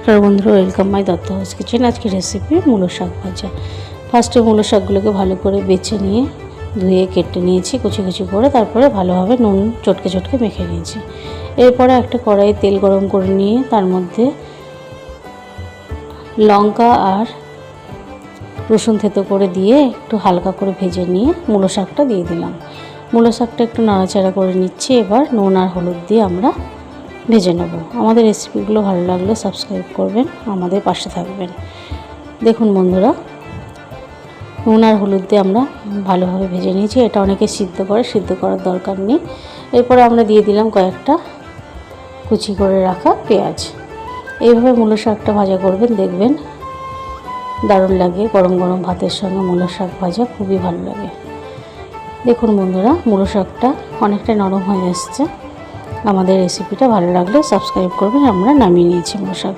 নমস্কার বন্ধুরা, welcome my Dutta house kitchen. আজকে রেসিপি মূলো শাক ভাজা। ফার্স্টে মূলো শাকগুলোকে ভালো করে বেছে নিয়ে ধুয়ে কেটে নিয়েছি কুচি কুচি করে, তারপরে ভালোভাবে নুন চটকে চটকে মেখে নিয়েছি। এরপরে একটা কড়াইয়ে তেল গরম করে নিয়ে তার মধ্যে লঙ্কা আর রসুন থেতো করে দিয়ে একটু হালকা করে ভেজে নিয়ে মূলো শাকটা দিয়ে দিলাম। মূলো শাকটা একটু নাড়াচাড়া করে নিচ্ছি। এবার নুন আর হলুদ দিয়ে আমরা ভেজে নেব। আমাদের রেসিপিগুলো ভালো লাগলে সাবস্ক্রাইব করবেন, আমাদের পাশে থাকবেন। দেখুন বন্ধুরা, নুন আর হলুদ দিয়ে আমরা ভালোভাবে ভেজে নিয়েছি। এটা অনেকে সিদ্ধ করার দরকার নেই। এরপরে আমরা দিয়ে দিলাম কয়েকটা কুচি করে রাখা পেঁয়াজ। এইভাবে মূলো শাকটা ভাজা করবেন, দেখবেন দারুণ লাগে। গরম গরম ভাতের সঙ্গে মূলো শাক ভাজা খুবই ভালো লাগে। দেখুন বন্ধুরা, মূলো শাকটা অনেকটা নরম হয়ে এসছে। আমাদের রেসিপিটা ভালো লাগলে সাবস্ক্রাইব করবেন। আমরা নামিয়ে নিয়েছি মূলো শাক।